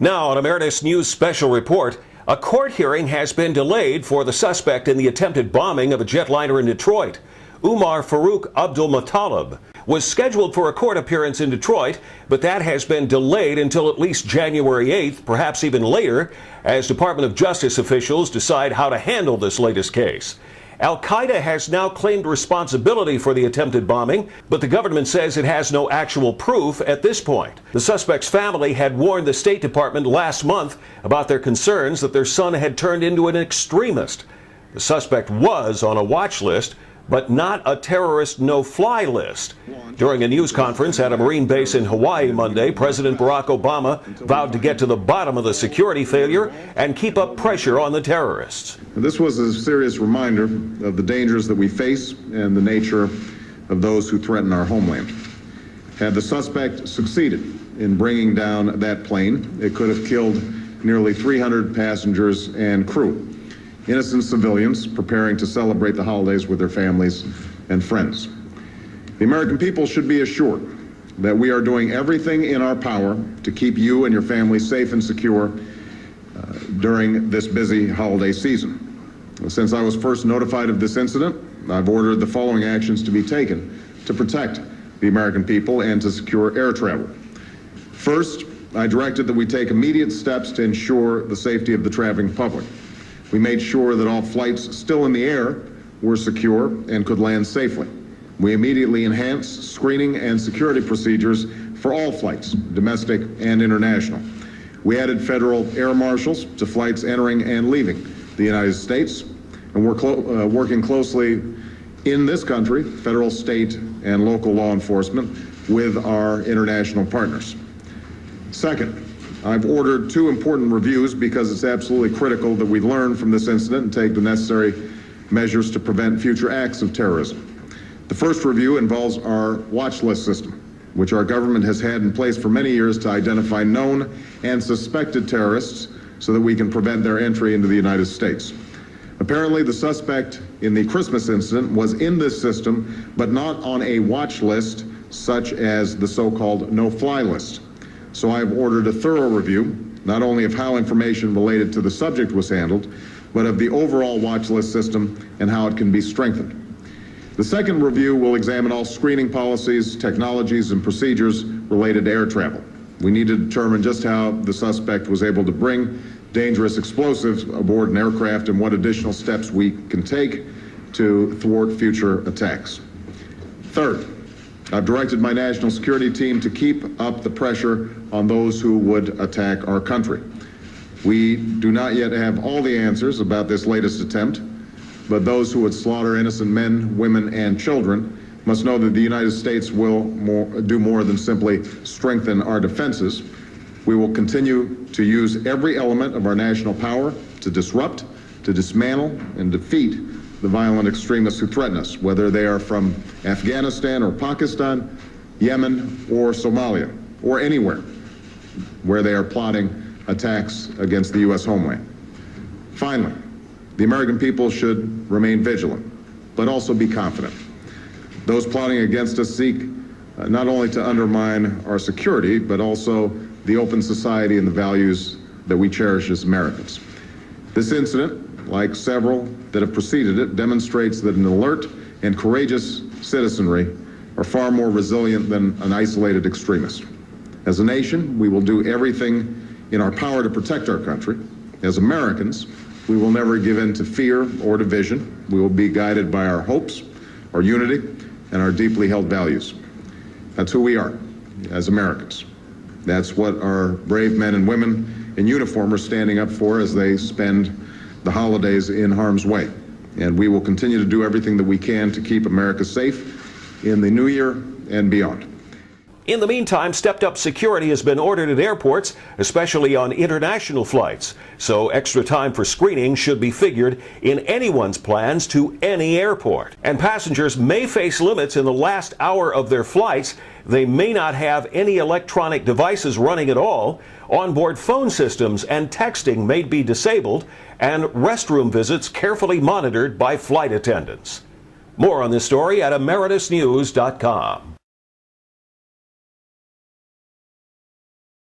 Now, on Emeritus News Special Report, a court hearing has been delayed for the suspect in the attempted bombing of a jetliner in Detroit. Umar Farouk Abdul-Muttalib was scheduled for a court appearance in Detroit, but that has been delayed until at least January 8th, perhaps even later, as Department of Justice officials decide how to handle this latest case. Al-Qaeda has now claimed responsibility for the attempted bombing, but the government says it has no actual proof at this point. The suspect's family had warned the State Department last month about their concerns that their son had turned into an extremist. The suspect was on a watch list, but not a terrorist no-fly list. During a news conference at a Marine base in Hawaii Monday, President Barack Obama vowed to get to the bottom of the security failure and keep up pressure on the terrorists. This was a serious reminder of the dangers that we face and the nature of those who threaten our homeland. Had the suspect succeeded in bringing down that plane, it could have killed nearly 300 passengers and crew. Innocent civilians preparing to celebrate the holidays with their families and friends. The American people should be assured that we are doing everything in our power to keep you and your family safe and secure during this busy holiday season. Since I was first notified of this incident, I've ordered the following actions to be taken to protect the American people and to secure air travel. First, I directed that we take immediate steps to ensure the safety of the traveling public. We made sure that all flights still in the air were secure and could land safely. We immediately enhanced screening and security procedures for all flights, domestic and international. We added federal air marshals to flights entering and leaving the United States, and we're working closely in this country, federal, state, and local law enforcement with our international partners. Second, I've ordered two important reviews because it's absolutely critical that we learn from this incident and take the necessary measures to prevent future acts of terrorism. The first review involves our watch list system, which our government has had in place for many years to identify known and suspected terrorists so that we can prevent their entry into the United States. Apparently, the suspect in the Christmas incident was in this system, but not on a watch list such as the so-called no-fly list. So I have ordered a thorough review, not only of how information related to the subject was handled, but of the overall watch list system and how it can be strengthened. The second review will examine all screening policies, technologies, and procedures related to air travel. We need to determine just how the suspect was able to bring dangerous explosives aboard an aircraft and what additional steps we can take to thwart future attacks. Third, I've directed my national security team to keep up the pressure on those who would attack our country. We do not yet have all the answers about this latest attempt, but those who would slaughter innocent men, women, and children must know that the United States will do more than simply strengthen our defenses. We will continue to use every element of our national power to disrupt, to dismantle, and defeat the violent extremists who threaten us, whether they are from Afghanistan or Pakistan, Yemen or Somalia, or anywhere where they are plotting attacks against the U.S. homeland. Finally, the American people should remain vigilant, but also be confident. Those plotting against us seek not only to undermine our security, but also the open society and the values that we cherish as Americans. This incident, like several that have preceded it, demonstrates that an alert and courageous citizenry are far more resilient than an isolated extremist. As a nation, we will do everything in our power to protect our country. As Americans, we will never give in to fear or division. We will be guided by our hopes, our unity, and our deeply held values. That's who we are as Americans. That's what our brave men and women in uniform are standing up for as they spend the holidays in harm's way. And we will continue to do everything that we can to keep America safe in the new year and beyond. In the meantime, stepped-up security has been ordered at airports, especially on international flights. So extra time for screening should be figured in anyone's plans to any airport. And passengers may face limits in the last hour of their flights. They may not have any electronic devices running at all. Onboard phone systems and texting may be disabled, and restroom visits carefully monitored by flight attendants. More on this story at emeritusnews.com.